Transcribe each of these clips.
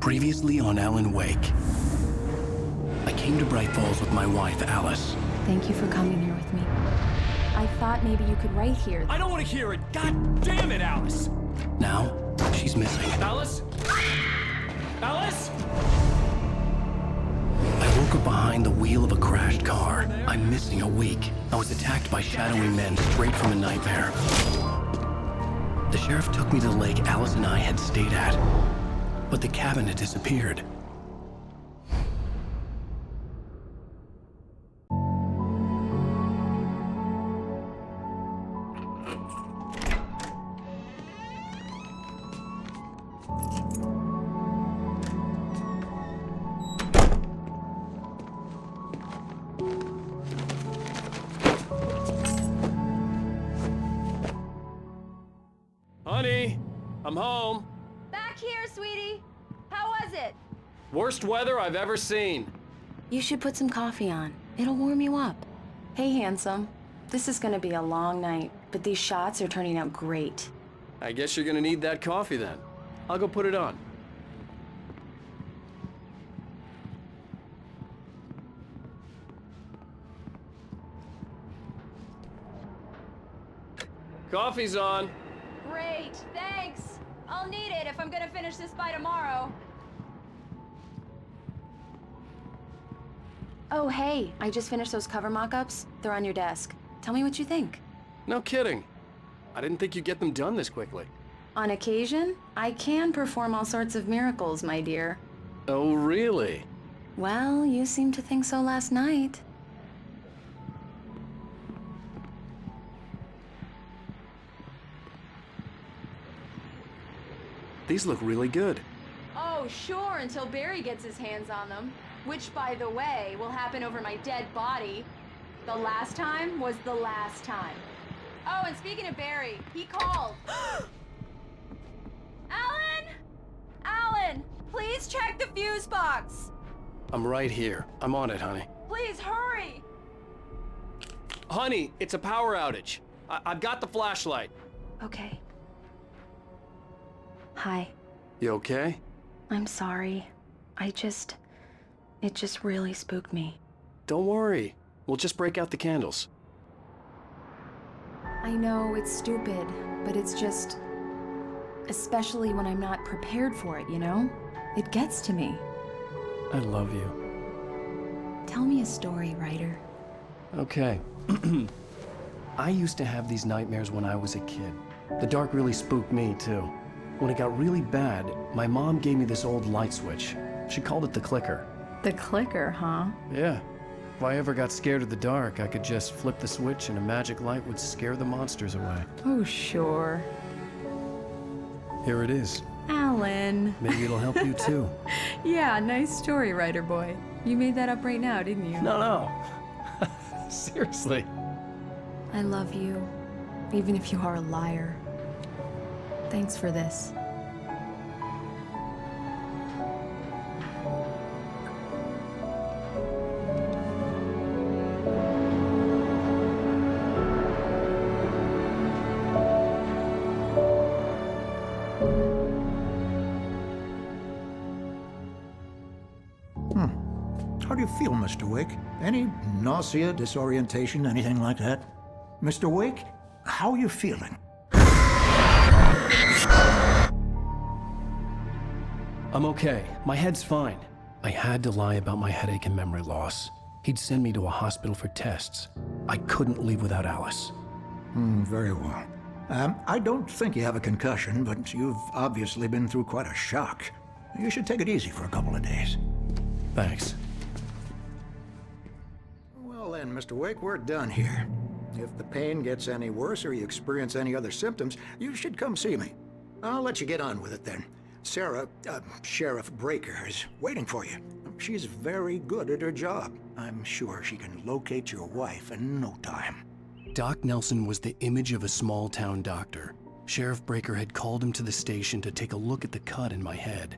Previously on Alan Wake. I came to Bright Falls with my wife, Alice. Thank you for coming here with me. I thought maybe you could write here. I don't want to hear it! God damn it, Alice! Now, she's missing. Alice? Alice? I woke up behind the wheel of a crashed car. I'm missing a week. I was attacked by shadowy men straight from a nightmare. The sheriff took me to the lake Alice and I had stayed at, but the cabin had disappeared. Honey, I'm home. Back here, sweetie. How was it? Worst weather I've ever seen. You should put some coffee on. It'll warm you up. Hey, handsome. This is gonna be a long night, but these shots are turning out great. I guess you're gonna need that coffee then. I'll go put it on. Coffee's on. Great, thanks. I'll need it if I'm gonna finish this by tomorrow. Oh, hey, I just finished those cover mock-ups. They're on your desk. Tell me what you think. No kidding. I didn't think you'd get them done this quickly. On occasion, I can perform all sorts of miracles, my dear. Oh, really? Well, you seemed to think so last night. These look really good. Oh, sure, until Barry gets his hands on them. Which, by the way, will happen over my dead body. The last time was the last time. Oh, and speaking of Barry, he called. Alan! Alan, please check the fuse box. I'm right here. I'm on it, honey. Please hurry. Honey, it's a power outage. I've got the flashlight. Okay. Hi. You okay? I'm sorry. It just really spooked me. Don't worry. We'll just break out the candles. I know it's stupid, but it's just... especially when I'm not prepared for it, you know? It gets to me. I love you. Tell me a story, writer. Okay. I used to have these nightmares when I was a kid. The dark really spooked me, too. When it got really bad, my mom gave me this old light switch. She called it the clicker. The clicker, huh? Yeah. If I ever got scared of the dark, I could just flip the switch and a magic light would scare the monsters away. Oh, sure. Here it is. Alan. Maybe it'll help you too. Yeah, nice story, writer boy. You made that up right now, didn't you? No. Seriously. I love you, even if you are a liar. Thanks for this. How do you feel, Mr. Wake? Any nausea, disorientation, anything like that? Mr. Wake, how are you feeling? I'm okay. My head's fine. I had to lie about my headache and memory loss. He'd send me to a hospital for tests. I couldn't leave without Alice. Very well. I don't think you have a concussion, but you've obviously been through quite a shock. You should take it easy for a couple of days. Thanks. Well then, Mr. Wake, we're done here. If the pain gets any worse or you experience any other symptoms, you should come see me. I'll let you get on with it then. Sarah, Sheriff Breaker, is waiting for you. She's very good at her job. I'm sure she can locate your wife in no time. Doc Nelson was the image of a small-town doctor. Sheriff Breaker had called him to the station to take a look at the cut in my head.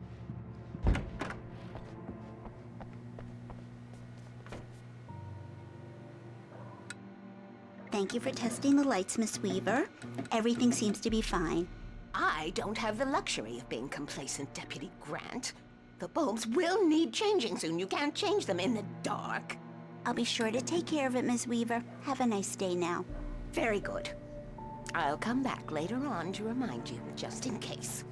Thank you for testing the lights, Miss Weaver. Everything seems to be fine. I don't have the luxury of being complacent, Deputy Grant. The bulbs will need changing soon. You can't change them in the dark. I'll be sure to take care of it, Miss Weaver. Have a nice day now. Very good. I'll come back later on to remind you, just in case.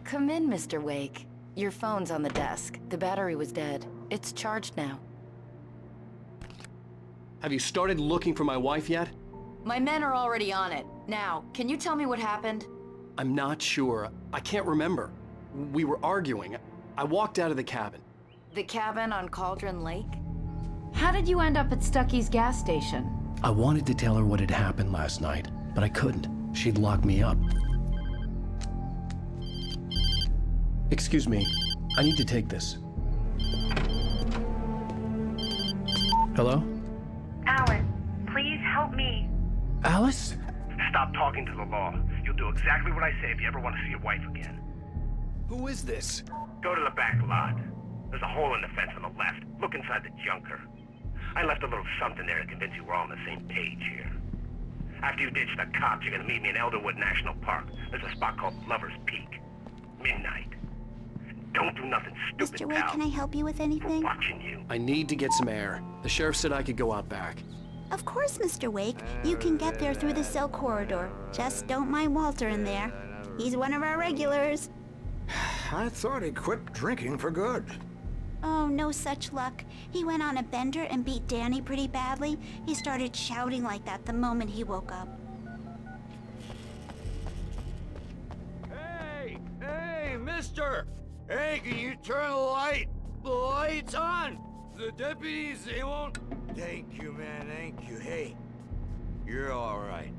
Come in, Mr. Wake. Your phone's on the desk. The battery was dead. It's charged now. Have you started looking for my wife yet? My men are already on it. Now, can you tell me what happened? I'm not sure. I can't remember. We were arguing. I walked out of the cabin. The cabin on Cauldron Lake? How did you end up at Stucky's gas station? I wanted to tell her what had happened last night, but I couldn't. She'd lock me up. Excuse me. I need to take this. Hello? Alice, please help me. Alice? Stop talking to the law. You'll do exactly what I say if you ever want to see your wife again. Who is this? Go to the back lot. There's a hole in the fence on the left. Look inside the junker. I left a little something there to convince you we're all on the same page here. After you ditch the cops, you're gonna meet me in Elderwood National Park. There's a spot called Lover's Peak. Midnight. Don't do nothing stupid, Mr. Wake, pal. can I help you with We're anything? watching you. I need to get some air. The sheriff said I could go out back. Of course, Mr. Wake. You can get there through the cell corridor. Just don't mind Walter in there. He's one of our regulars. I thought he quit drinking for good. Oh, no such luck. He went on a bender and beat Danny pretty badly. He started shouting like that the moment he woke up. Hey, mister! Hey, can you turn the light? The light's on! The deputies, they won't... Thank you, man, thank you. Hey, you're alright.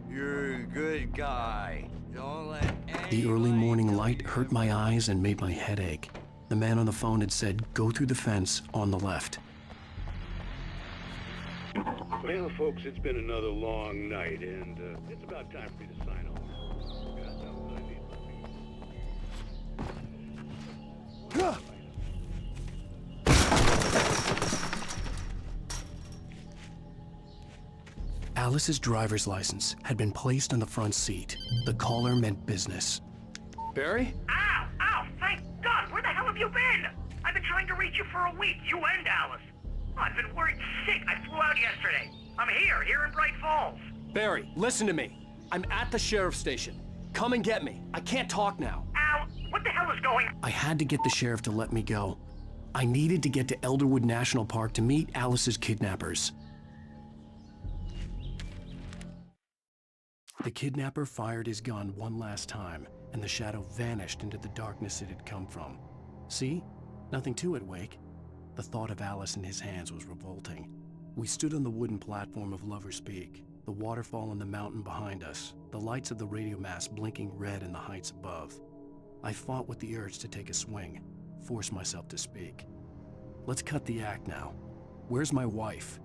You're a good guy. Don't let The early anybody morning tell light you hurt my eyes and made my head ache. The man on the phone had said, go through the fence on the left. Well, folks, it's been another long night, and it's about time for me to sign off. Got something I need from you. Alice's driver's license had been placed on the front seat. The caller meant business. Barry? Ow! Ow! Thank God! Where the hell have you been? I've been trying to reach you for a week, you and Alice. I've been worried sick. I flew out yesterday. I'm here in Bright Falls. Barry, listen to me. I'm at the sheriff's station. Come and get me. I can't talk now. Al, what the hell is going on? I had to get the sheriff to let me go. I needed to get to Elderwood National Park to meet Alice's kidnappers. The kidnapper fired his gun one last time, and the shadow vanished into the darkness it had come from. See? Nothing to it, Wake. The thought of Alice in his hands was revolting. We stood on the wooden platform of Lover's Peak, the waterfall on the mountain behind us, the lights of the radio mast blinking red in the heights above. I fought with the urge to take a swing, force myself to speak. Let's cut the act now. Where's my wife?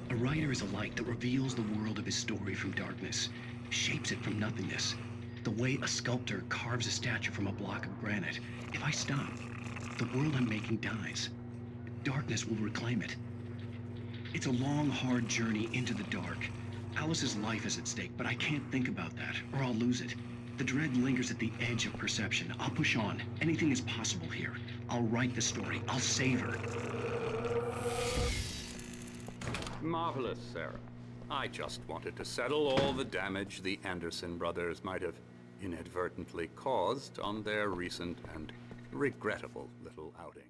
A writer is a light that reveals the world of his story from darkness, shapes it from nothingness. The way a sculptor carves a statue from a block of granite. If I stop, the world I'm making dies. Darkness will reclaim it. It's a long, hard journey into the dark. Alice's life is at stake, but I can't think about that, or I'll lose it. The dread lingers at the edge of perception. I'll push on. Anything is possible here. I'll write the story. I'll save her. Marvelous, Sarah. I just wanted to settle all the damage the Anderson brothers might have inadvertently caused on their recent and regrettable little outing.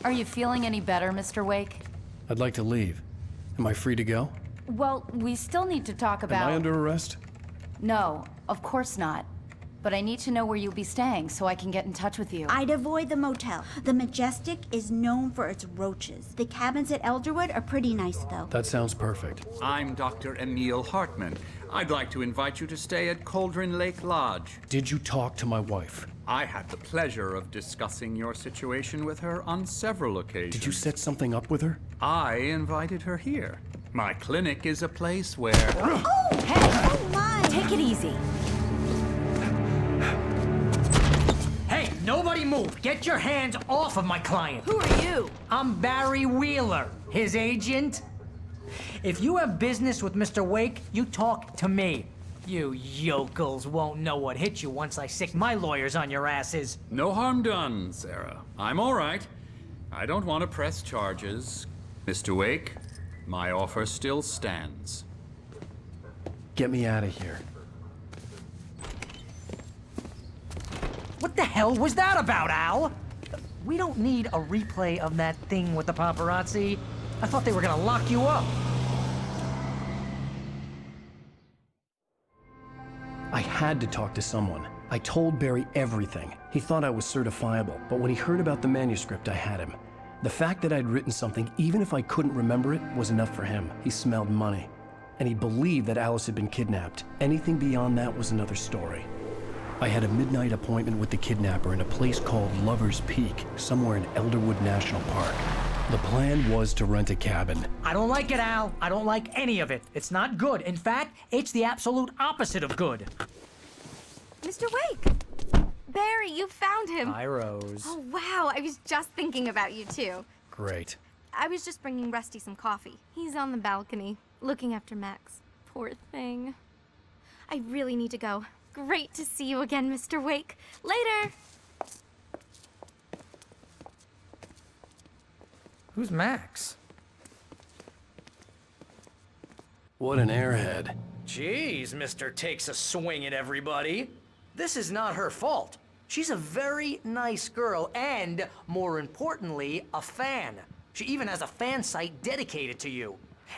Are you feeling any better, Mr. Wake? I'd like to leave. Am I free to go? Well, we still need to talk about... Am I under arrest? No, of course not. But I need to know where you'll be staying so I can get in touch with you. I'd avoid the motel. The Majestic is known for its roaches. The cabins at Elderwood are pretty nice, though. That sounds perfect. I'm Dr. Emil Hartman. I'd like to invite you to stay at Cauldron Lake Lodge. Did you talk to my wife? I had the pleasure of discussing your situation with her on several occasions. Did you set something up with her? I invited her here. My clinic is a place where... Oh, hey! Oh my! Take it easy. Hey, nobody move! Get your hands off of my client! Who are you? I'm Barry Wheeler, his agent. If you have business with Mr. Wake, you talk to me. You yokels won't know what hit you once I sick my lawyers on your asses. No harm done, Sarah. I'm all right. I don't want to press charges. Mr. Wake, my offer still stands. Get me out of here. What the hell was that about, Al? We don't need a replay of that thing with the paparazzi. I thought they were gonna lock you up. I had to talk to someone. I told Barry everything. He thought I was certifiable, but when he heard about the manuscript, I had him. The fact that I'd written something, even if I couldn't remember it, was enough for him. He smelled money. And he believed that Alice had been kidnapped. Anything beyond that was another story. I had a midnight appointment with the kidnapper in a place called Lover's Peak, somewhere in Elderwood National Park. The plan was to rent a cabin. I don't like it, Al. I don't like any of it. It's not good. In fact, it's the absolute opposite of good. Mr. Wake! Barry, you found him! Hi, Rose. Oh, wow. I was just thinking about you, too. Great. I was just bringing Rusty some coffee. He's on the balcony, looking after Max. Poor thing. I really need to go. Great to see you again, Mr. Wake. Later! Who's Max? What an airhead. Jeez, Mr. Takes a swing at everybody. This is not her fault. She's a very nice girl and, more importantly, a fan. She even has a fan site dedicated to you.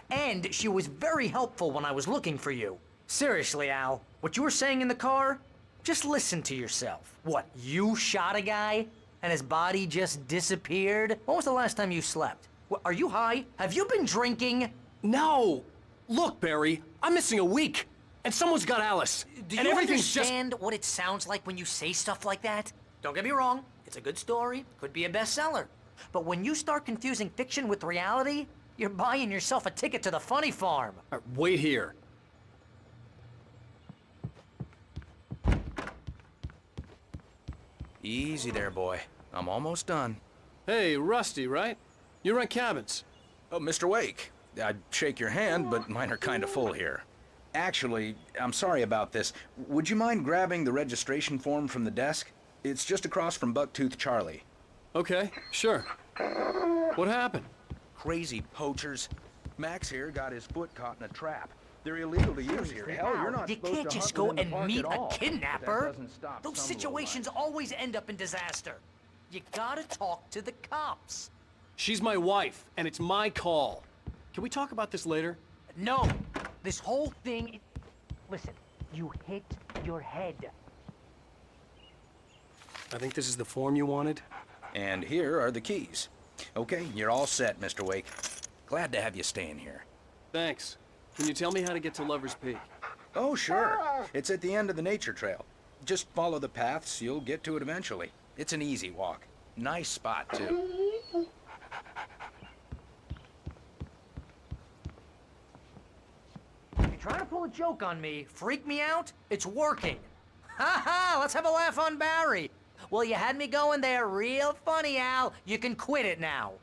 And she was very helpful when I was looking for you. Seriously, Al, what you were saying in the car? Just listen to yourself. What, you shot a guy? And his body just disappeared? When was the last time you slept? What, are you high? Have you been drinking? No! Look, Barry, I'm missing a week. And someone's got Alice. Do and you everything's understand what it sounds like when you say stuff like that? Don't get me wrong, it's a good story, could be a bestseller. But when you start confusing fiction with reality, you're buying yourself a ticket to the funny farm. Wait here. Easy there, boy. I'm almost done. Hey, Rusty, right? You rent cabins. Oh, Mr. Wake. I'd shake your hand, but mine are kind of full here. Actually, I'm sorry about this. Would you mind grabbing the registration form from the desk? It's just across from Bucktooth Charlie. Okay, sure. What happened? Crazy poachers. Max here got his foot caught in a trap. They're illegal to use here. Hell, you're not You supposed can't to just hunt go within the and park meet at a all. kidnapper. That doesn't stop Those some situations always end up in disaster. You gotta talk to the cops. She's my wife, and it's my call. Can we talk about this later? No, this whole thing... Listen, you hit your head. I think this is the form you wanted. And here are the keys. Okay, you're all set, Mr. Wake. Glad to have you staying here. Thanks. Can you tell me how to get to Lover's Peak? Oh, sure. It's at the end of the nature trail. Just follow the paths, you'll get to it eventually. It's an easy walk. Nice spot, too. You're trying to pull a joke on me, freak me out? It's working. Ha ha, let's have a laugh on Barry. Well, you had me going there real funny, Al. You can quit it now.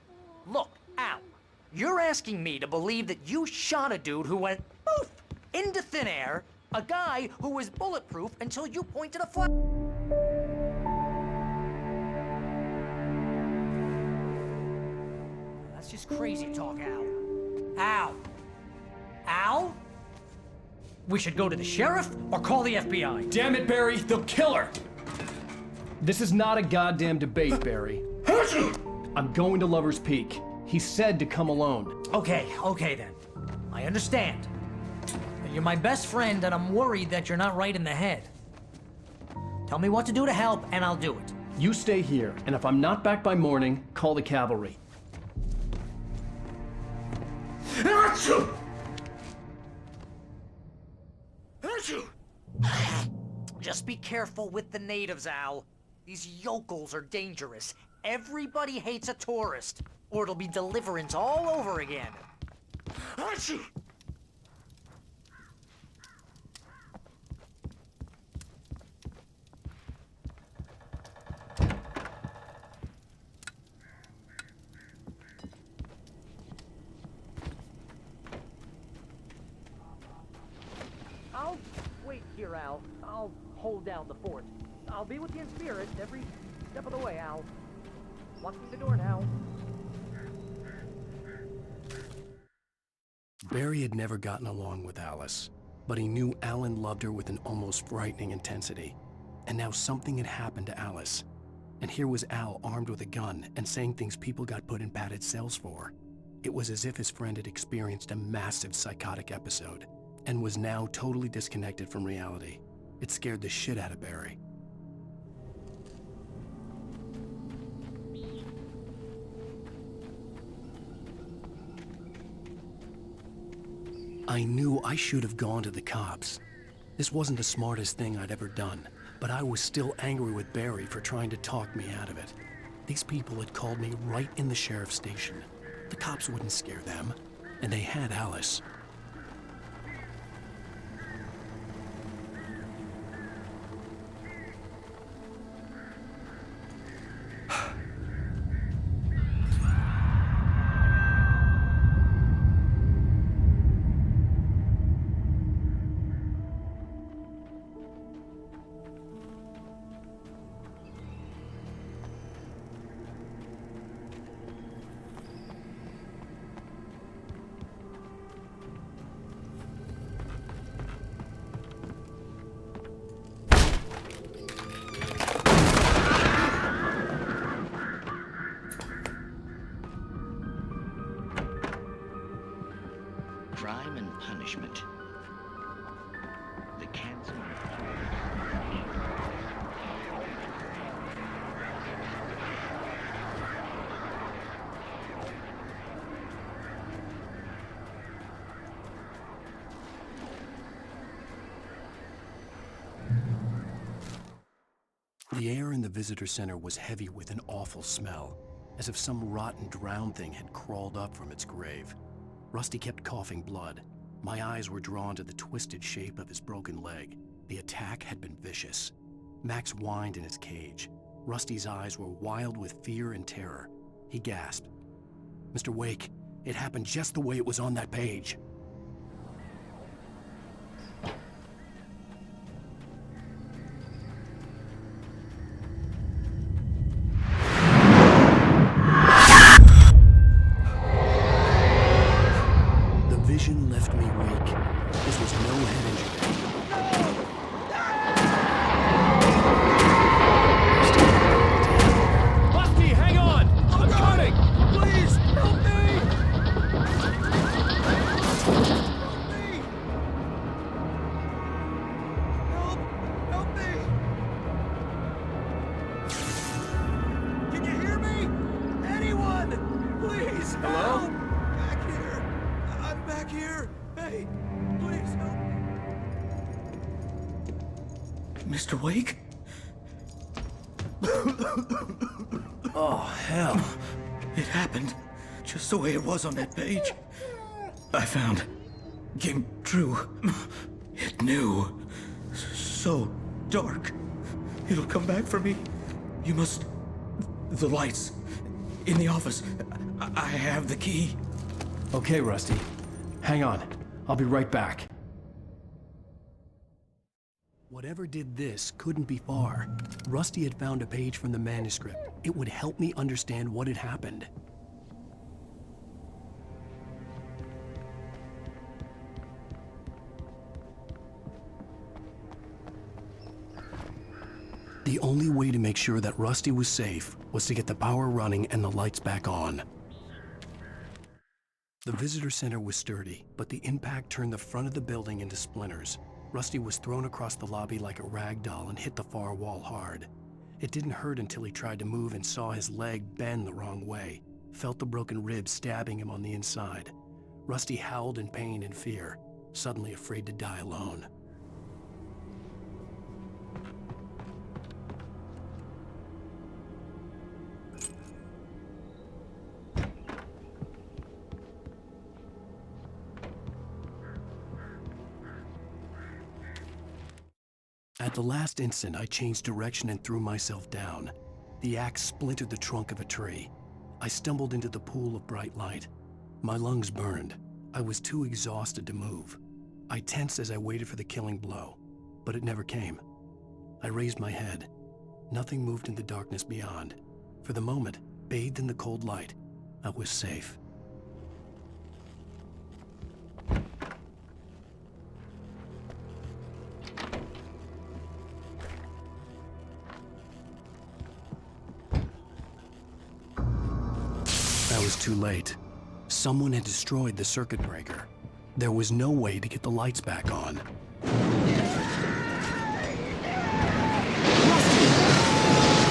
Look, Al, you're asking me to believe that you shot a dude who went poof into thin air, a guy who was bulletproof until you pointed a flag. That's just crazy talk, Al. Al. Al? We should go to the sheriff or call the FBI. Damn it, Barry, they'll kill her! This is not a goddamn debate, Barry. I'm going to Lover's Peak. He said to come alone. Okay then. I understand. You're my best friend and I'm worried that you're not right in the head. Tell me what to do to help and I'll do it. You stay here, and if I'm not back by morning, call the cavalry. Just be careful with the natives, Al. These yokels are dangerous. Everybody hates a tourist, or it'll be Deliverance all over again. Achoo! I'll wait here, Al. I'll hold down the fort. I'll be with you in spirit every step of the way, Al. Locking the door now. Barry had never gotten along with Alice, but he knew Alan loved her with an almost frightening intensity. And now something had happened to Alice. And here was Al armed with a gun and saying things people got put in padded cells for. It was as if his friend had experienced a massive psychotic episode and was now totally disconnected from reality. It scared the shit out of Barry. I knew I should have gone to the cops. This wasn't the smartest thing I'd ever done, but I was still angry with Barry for trying to talk me out of it. These people had called me right in the sheriff's station. The cops wouldn't scare them, and they had Alice. Crime and punishment. The cancer. The air in the visitor center was heavy with an awful smell, as if some rotten drowned thing had crawled up from its grave. Rusty kept coughing blood. My eyes were drawn to the twisted shape of his broken leg. The attack had been vicious. Max whined in his cage. Rusty's eyes were wild with fear and terror. He gasped. "Mr. Wake, it happened just the way it was on that page." Vision left me weak. This was no head injury. Rusty, hang on! I'm coming! Please, help me! Help me! Can you hear me? Anyone! Please, hello? Help! Back here! I'm back here! Hey, please help me! Mr. Wake? Oh, hell. It happened just the way it was on that page. I found. Came true. It knew. So dark. It'll come back for me. You must... The lights. In the office. I have the key. Okay, Rusty. Hang on. I'll be right back. Whatever did this couldn't be far. Rusty had found a page from the manuscript. It would help me understand what had happened. The only way to make sure that Rusty was safe was to get the power running and the lights back on. The visitor center was sturdy, but the impact turned the front of the building into splinters. Rusty was thrown across the lobby like a rag doll and hit the far wall hard. It didn't hurt until he tried to move and saw his leg bend the wrong way, felt the broken rib stabbing him on the inside. Rusty howled in pain and fear, suddenly afraid to die alone. At the last instant, I changed direction and threw myself down. The axe splintered the trunk of a tree. I stumbled into the pool of bright light. My lungs burned. I was too exhausted to move. I tensed as I waited for the killing blow, but it never came. I raised my head. Nothing moved in the darkness beyond. For the moment, bathed in the cold light, I was safe. I was too late. Someone had destroyed the circuit breaker. There was no way to get the lights back on. The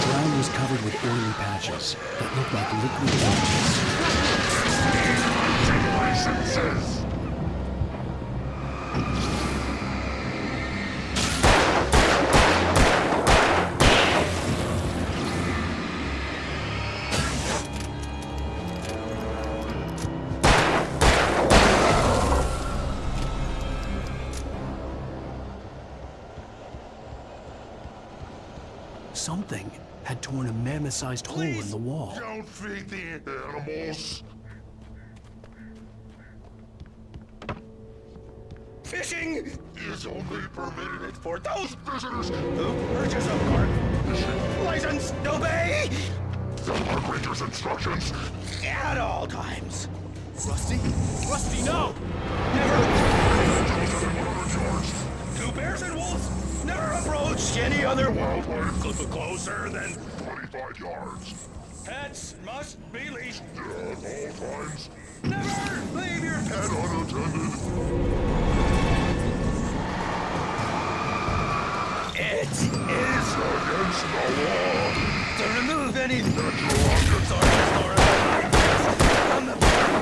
ground was covered with oily patches that looked like liquid licenses. Something had torn a mammoth-sized hole in the wall. Don't feed the animals. Fishing is only permitted for those visitors who purchase a park license obey the park ranger's instructions at all times. Rusty? Rusty, no! Two bears and wolves never approach any other wildlife closer than 25 yards. Pets must be leashed at all times. Never leave your pet unattended. It is against the law to remove any natural objects from the park.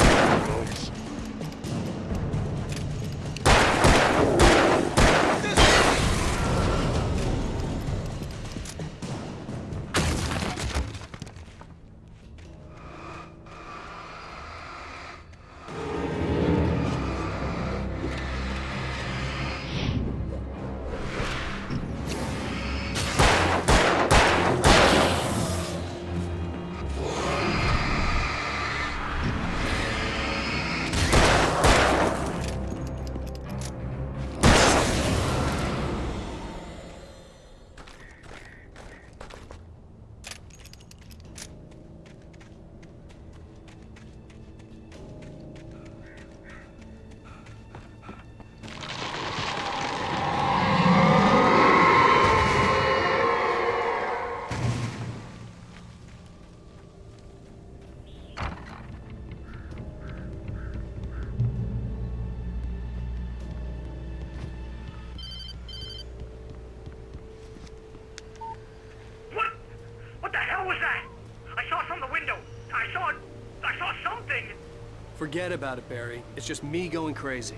Forget about it, Barry. It's just me going crazy.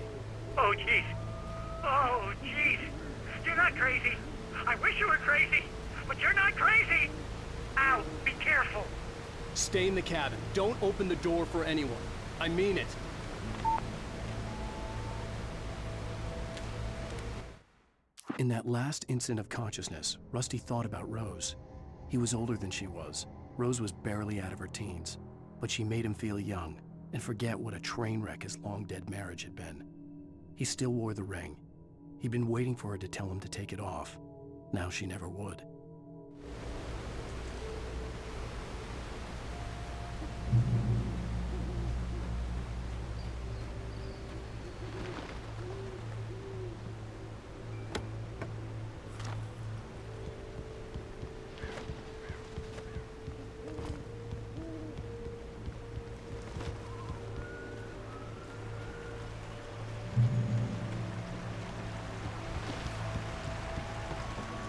Oh, jeez. Oh, jeez. You're not crazy. I wish you were crazy, but you're not crazy. Ow, be careful. Stay in the cabin. Don't open the door for anyone. I mean it. In that last instant of consciousness, Rusty thought about Rose. He was older than she was. Rose was barely out of her teens, but she made him feel young and forget what a train wreck his long-dead marriage had been. He still wore the ring. He'd been waiting for her to tell him to take it off. Now she never would.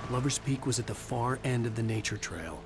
Lover's Peak was at the far end of the nature trail.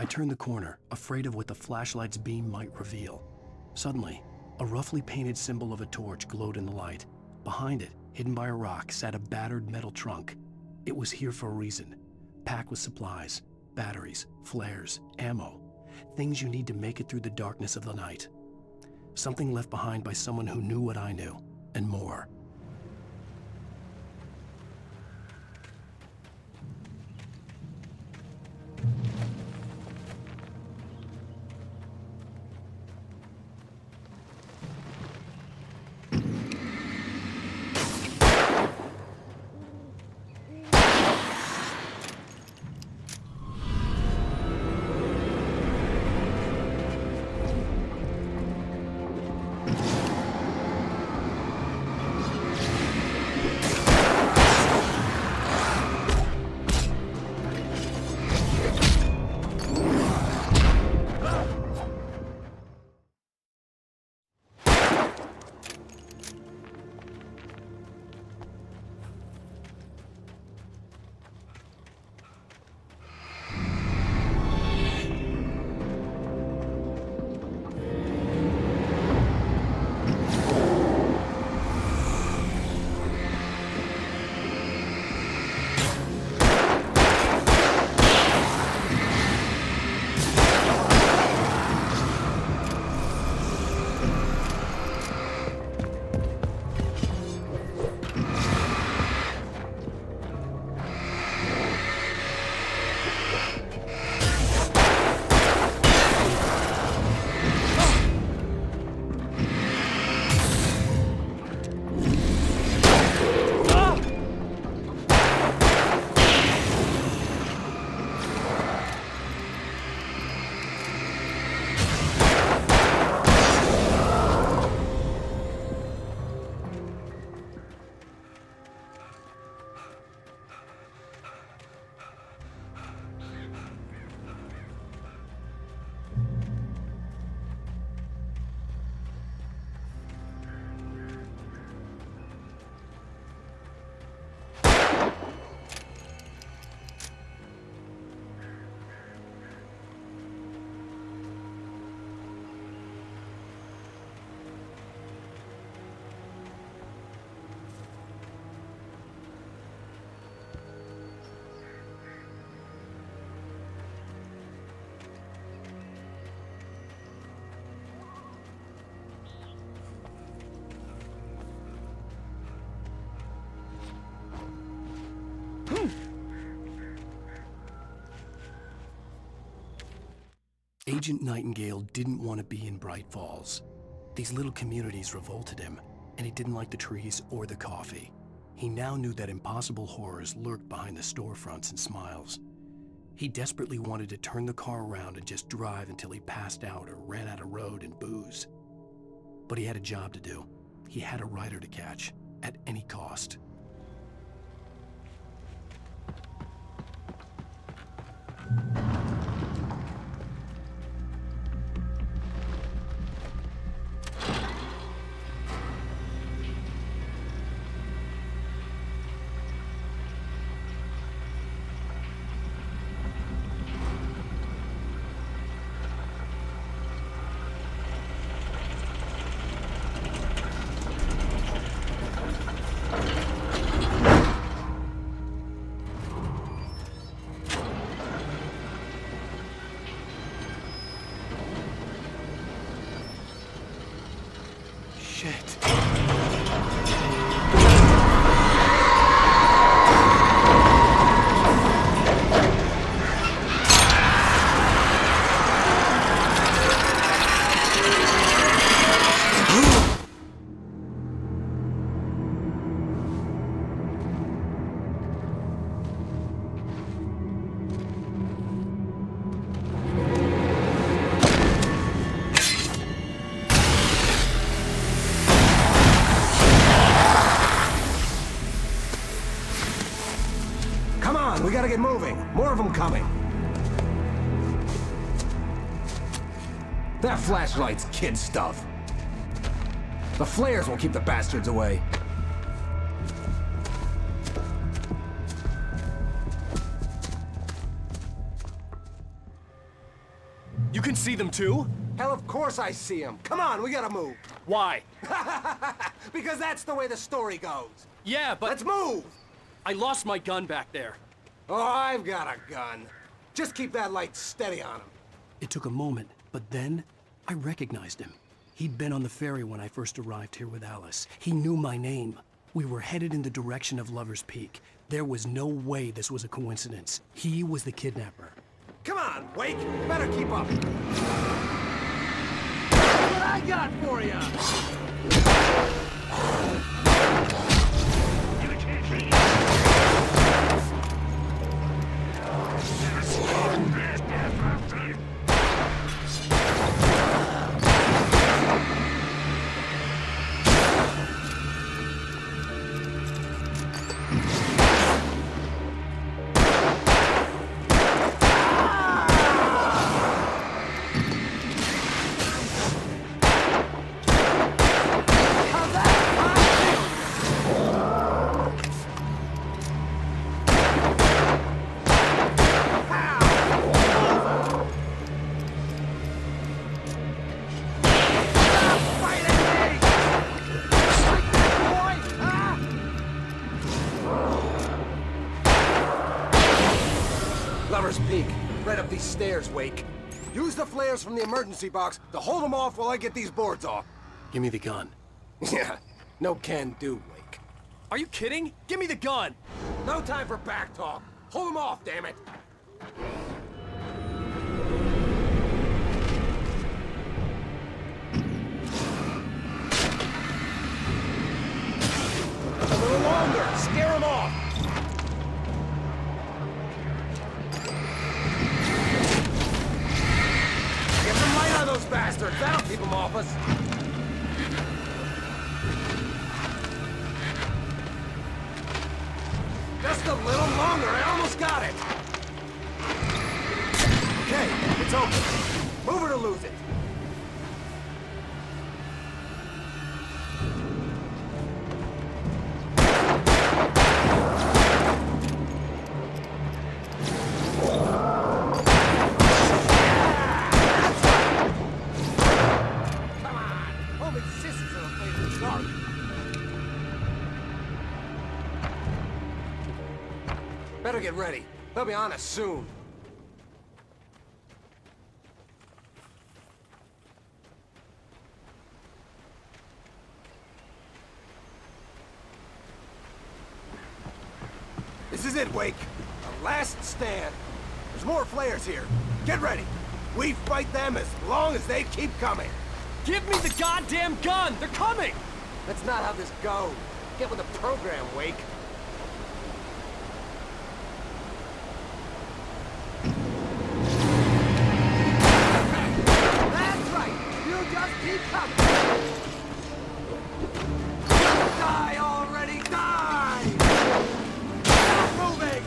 I turned the corner, afraid of what the flashlight's beam might reveal. Suddenly, a roughly painted symbol of a torch glowed in the light. Behind it, hidden by a rock, sat a battered metal trunk. It was here for a reason, packed with supplies, batteries, flares, ammo, things you need to make it through the darkness of the night. Something left behind by someone who knew what I knew, and more. Agent Nightingale didn't want to be in Bright Falls. These little communities revolted him, and he didn't like the trees or the coffee. He now knew that impossible horrors lurked behind the storefronts and smiles. He desperately wanted to turn the car around and just drive until he passed out or ran out of road and booze. But he had a job to do. He had a rider to catch, at any cost. Shit. We gotta get moving. More of them coming. That flashlight's kid stuff. The flares will keep the bastards away. You can see them too? Hell, of course I see them. Come on, we gotta move. Why? Because that's the way the story goes. Yeah, but... Let's move! I lost my gun back there. Oh, I've got a gun. Just keep that light steady on him. It took a moment, but then I recognized him. He'd been on the ferry when I first arrived here with Alice. He knew my name. We were headed in the direction of Lover's Peak. There was no way this was a coincidence. He was the kidnapper. Come on, Wake. You better keep up. What I got for you? Lover's Peak. Right up these stairs, Wake. Use the flares from the emergency box to hold them off while I get these boards off. Give me the gun. Yeah, no can do, Wake. Are you kidding? Give me the gun! No time for back talk. Hold them off, damn it. A little longer. Scare them off. Get some light on those bastards. That'll keep them off us. Just a little longer. I almost got it. Okay, it's open. Move it or lose it. Better get ready. They'll be on us soon. This is it, Wake. Our last stand. There's more flares here. Get ready. We fight them as long as they keep coming. Give me the goddamn gun! They're coming! That's not how this goes. Get with the program, Wake. That's right! You just keep coming! Die already! Die! Stop moving!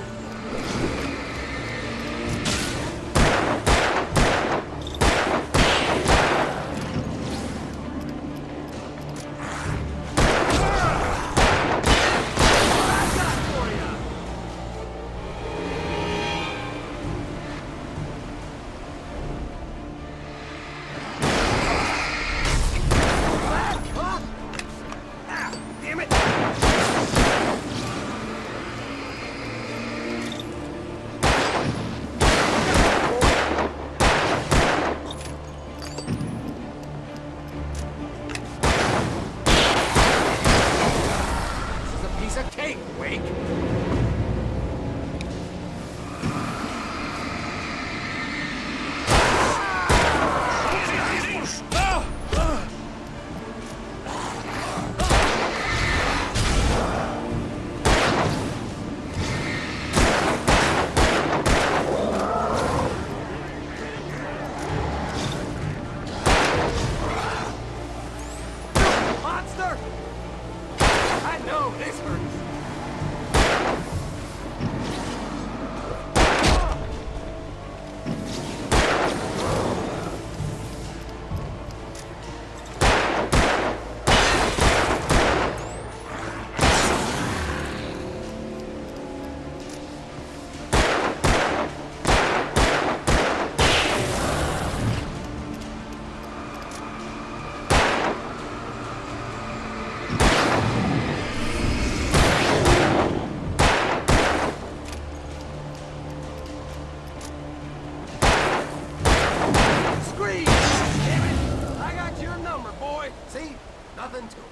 screen! Damn it! I got your number, boy. See? Nothing to it.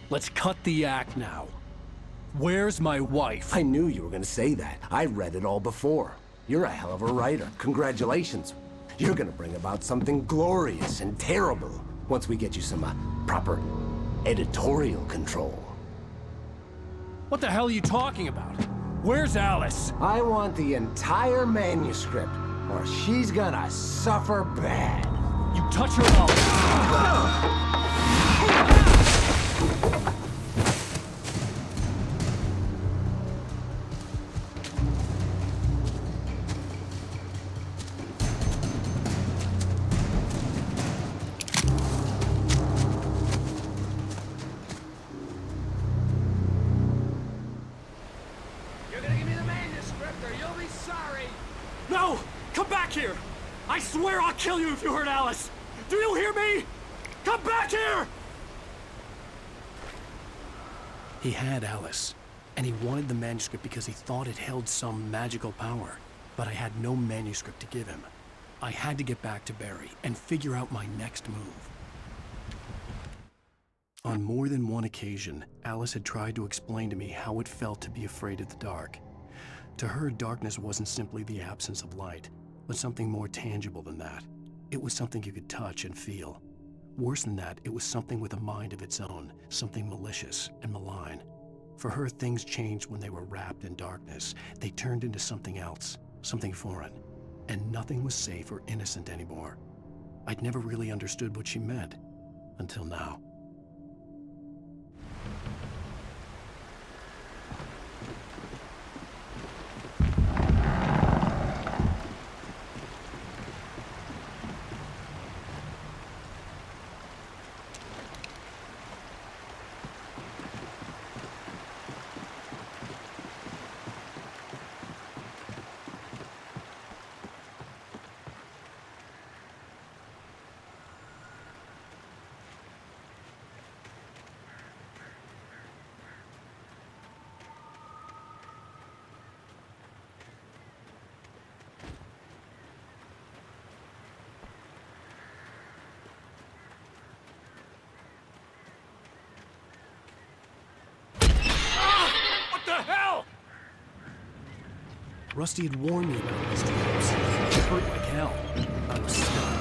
Let's cut the act now. Where's my wife? I knew you were gonna say that. I read it all before. You're a hell of a writer. Congratulations. You're gonna bring about something glorious and terrible once we get you some proper editorial control. What the hell are you talking about? Where's Alice? I want the entire manuscript, or she's gonna suffer bad. You touch her up. You're gonna give me the manuscript, or you'll be sorry. No! Come back here! I swear I'll kill you if you hurt Alice! Do you hear me? Come back here! He had Alice, and he wanted the manuscript because he thought it held some magical power. But I had no manuscript to give him. I had to get back to Barry and figure out my next move. On more than one occasion, Alice had tried to explain to me how it felt to be afraid of the dark. To her, darkness wasn't simply the absence of light, but something more tangible than that. It was something you could touch and feel. Worse than that, it was something with a mind of its own, something malicious and malign. For her, things changed when they were wrapped in darkness. They turned into something else, something foreign, and nothing was safe or innocent anymore. I'd never really understood what she meant, until now. Rusty had warned me about these traps. It hurt like hell. I was stunned.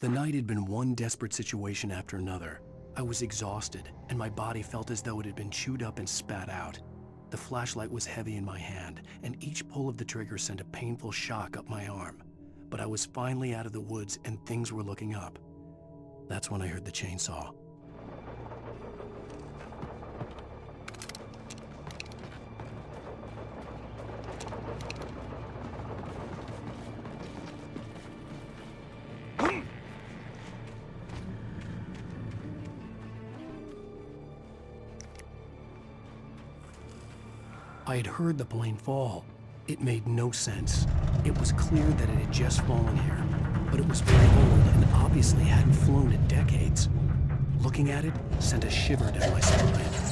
The night had been one desperate situation after another. I was exhausted, and my body felt as though it had been chewed up and spat out. The flashlight was heavy in my hand, and each pull of the trigger sent a painful shock up my arm. But I was finally out of the woods, and things were looking up. That's when I heard the chainsaw. I had heard the plane fall. It made no sense. It was clear that it had just fallen here, but it was very old and obviously hadn't flown in decades. Looking at it sent a shiver down my spine.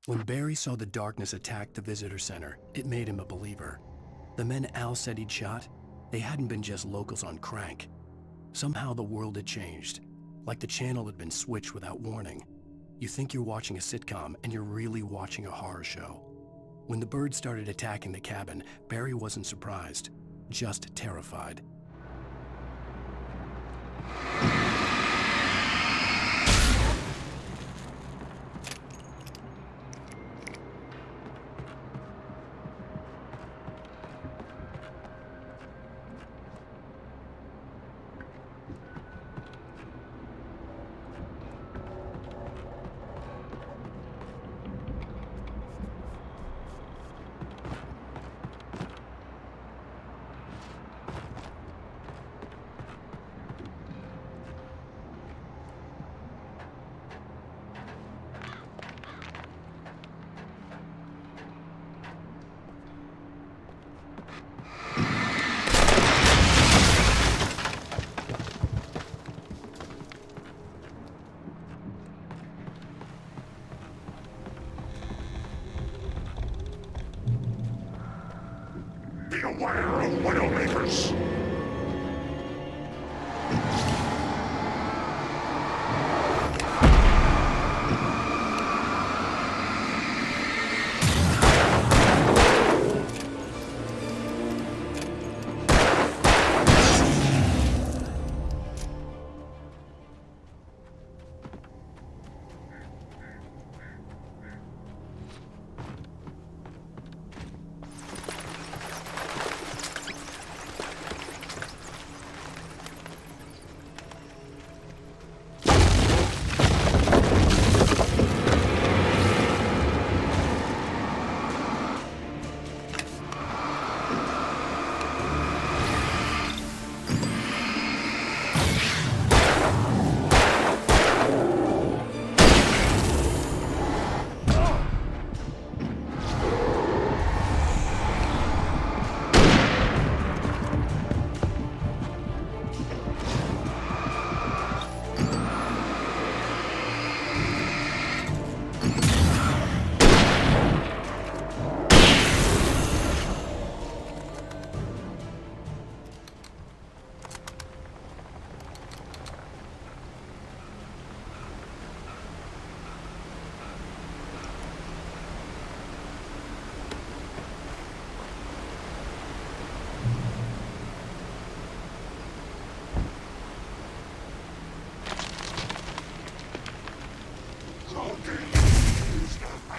When Barry saw the darkness attack the visitor center, it made him a believer. The men Al said he'd shot, they hadn't been just locals on crank. Somehow the world had changed, like the channel had been switched without warning. You think you're watching a sitcom, and you're really watching a horror show. When the birds started attacking the cabin, Barry wasn't surprised, just terrified. Be aware of Widowmakers!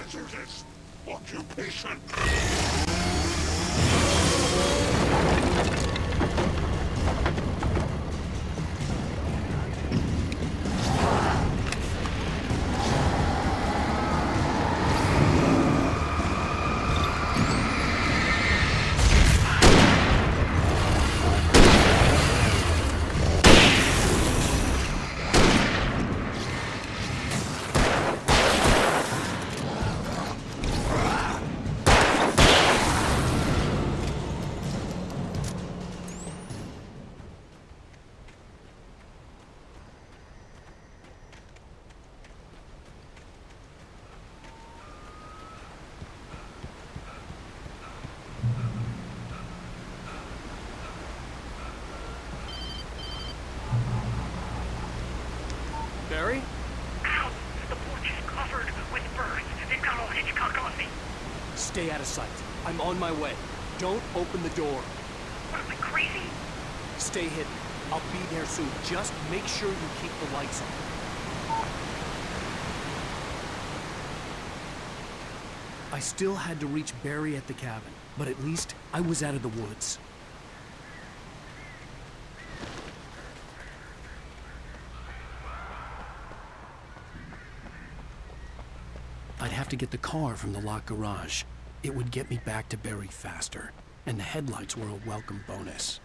Hazardous occupation. Barry? Ow! The porch is covered with birds. They've got all Hitchcock on me. Stay out of sight. I'm on my way. Don't open the door. What am I, crazy? Stay hidden. I'll be there soon. Just make sure you keep the lights on. I still had to reach Barry at the cabin, but at least I was out of the woods. I'd have to get the car from the locked garage. It would get me back to Barry faster, and the headlights were a welcome bonus.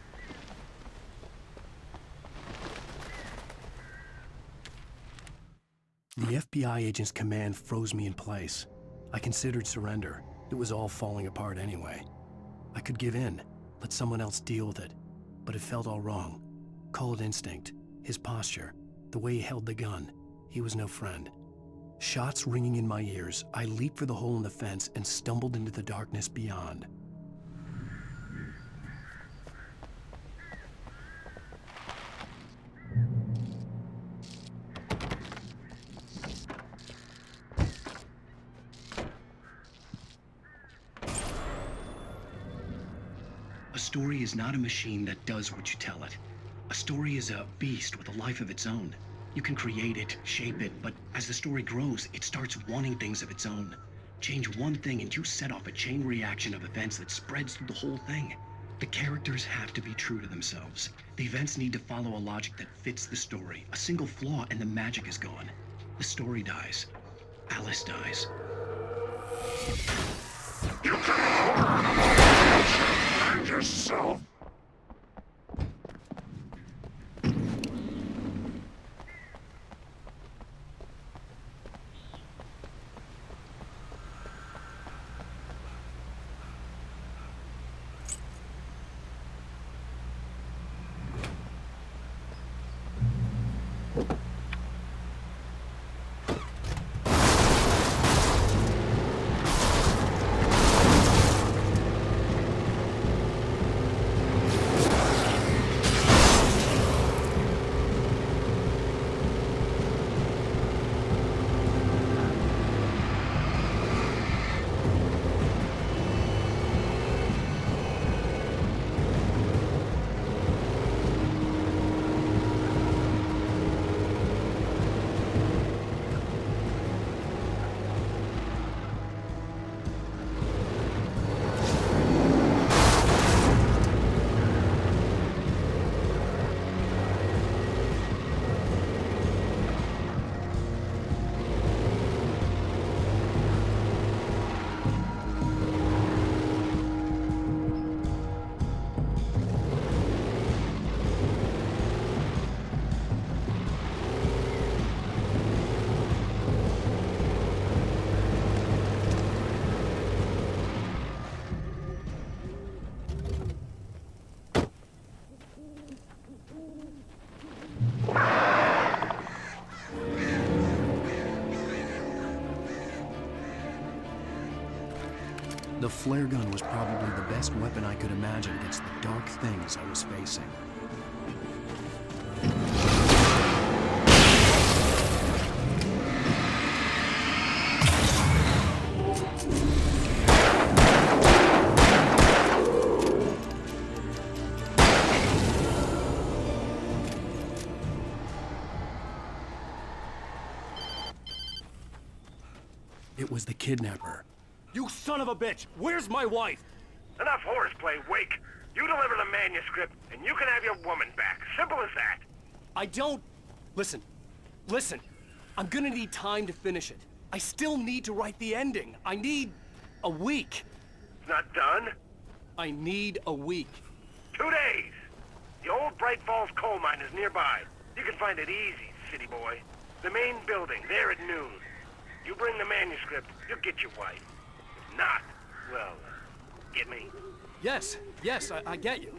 The FBI agent's command froze me in place. I considered surrender. It was all falling apart anyway. I could give in, let someone else deal with it, but it felt all wrong. Call it instinct, his posture, the way he held the gun. He was no friend. Shots ringing in my ears, I leaped for the hole in the fence and stumbled into the darkness beyond. A story is not a machine that does what you tell it. A story is a beast with a life of its own. You can create it, shape it, but as the story grows, it starts wanting things of its own. Change one thing and you set off a chain reaction of events that spreads through the whole thing. The characters have to be true to themselves. The events need to follow a logic that fits the story. A single flaw and the magic is gone. The story dies. Alice dies. You can learn yourself. The flare gun was probably the best weapon I could imagine against the dark things I was facing. It was the kidnapper. You son of a bitch! Where's my wife? Enough horseplay, Wake. You deliver the manuscript, and you can have your woman back. Simple as that. I don't... Listen. I'm gonna need time to finish it. I still need to write the ending. I need a week. It's not done? I need a week. 2 days. The old Bright Falls coal mine is nearby. You can find it easy, city boy. The main building, there at noon. You bring the manuscript, you'll get your wife. If not, well, get me? Yes, I get you.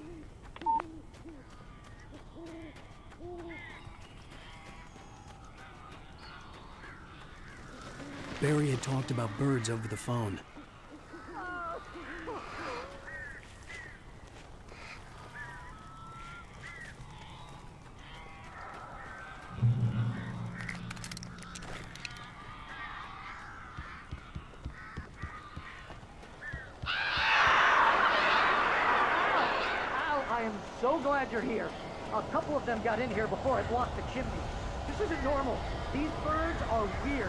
Barry had talked about birds over the phone. I am so glad you're here. A couple of them got in here before I blocked the chimney. This isn't normal. These birds are weird.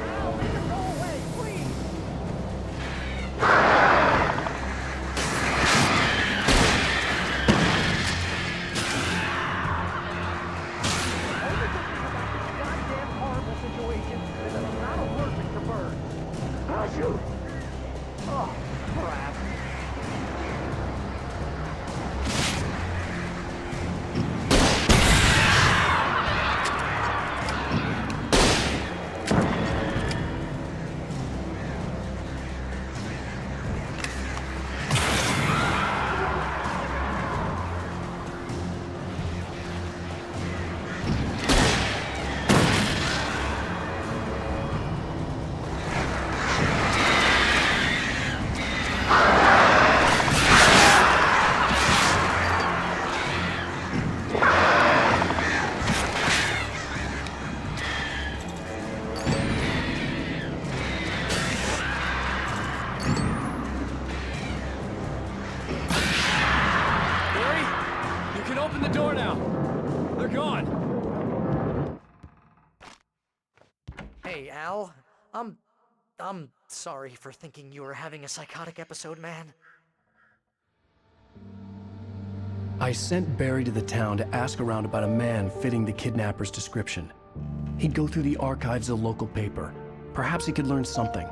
Ow, make them go away, please! Hey, Al. I'm sorry for thinking you were having a psychotic episode, man. I sent Barry to the town to ask around about a man fitting the kidnapper's description. He'd go through the archives of the local paper. Perhaps he could learn something.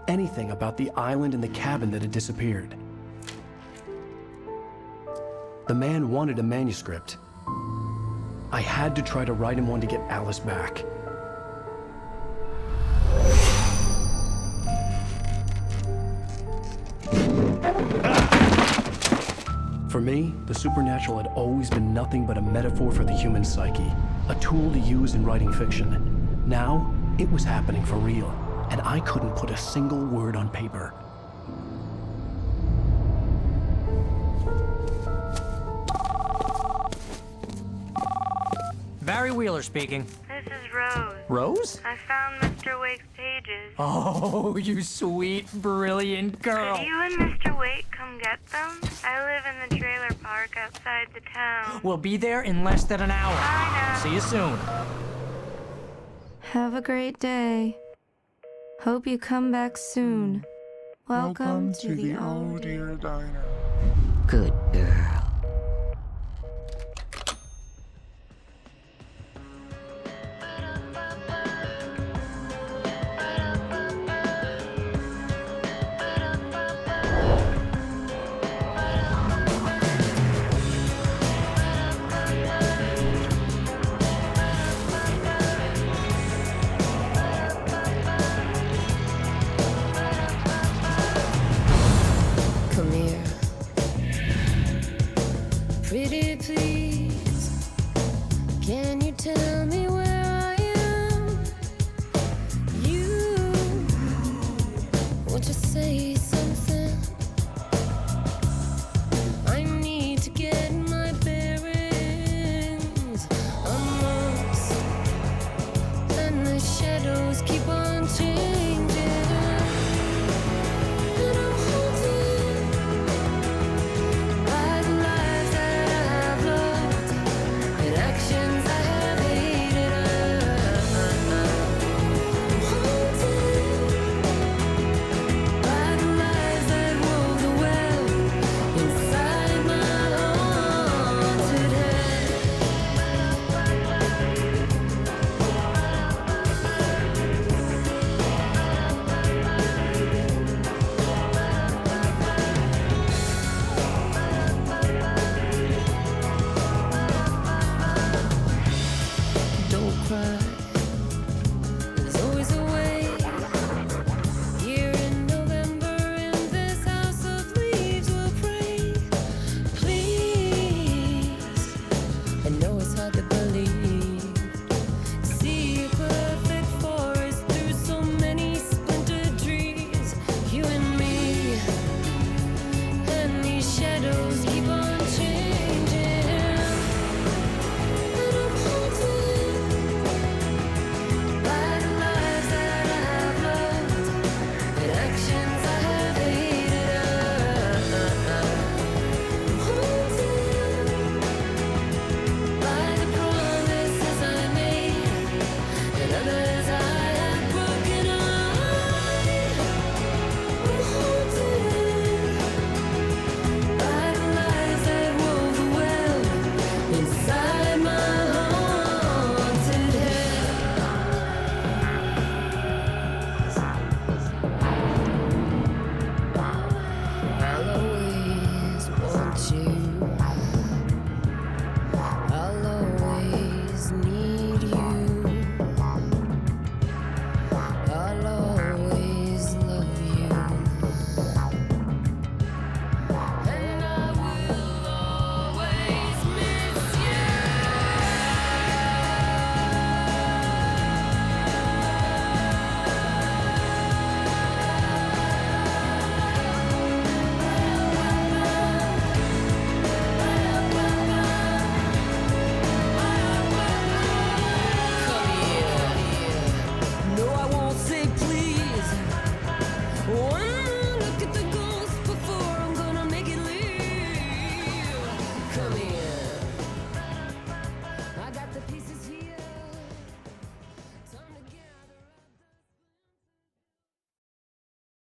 Anything about the island and the cabin that had disappeared. The man wanted a manuscript. I had to try to write him one to get Alice back. For me, the supernatural had always been nothing but a metaphor for the human psyche, a tool to use in writing fiction. Now, it was happening for real, and I couldn't put a single word on paper. Barry Wheeler speaking. This is Rose. Rose? I found Mr. Wake's pages. Oh, you sweet, brilliant girl. Could you and Mr. Wake come get them? I live in the trailer park outside the town. We'll be there in less than an hour. Bye now. See you soon. Have a great day. Hope you come back soon. Welcome to the Oh Dear Diner. Good girl.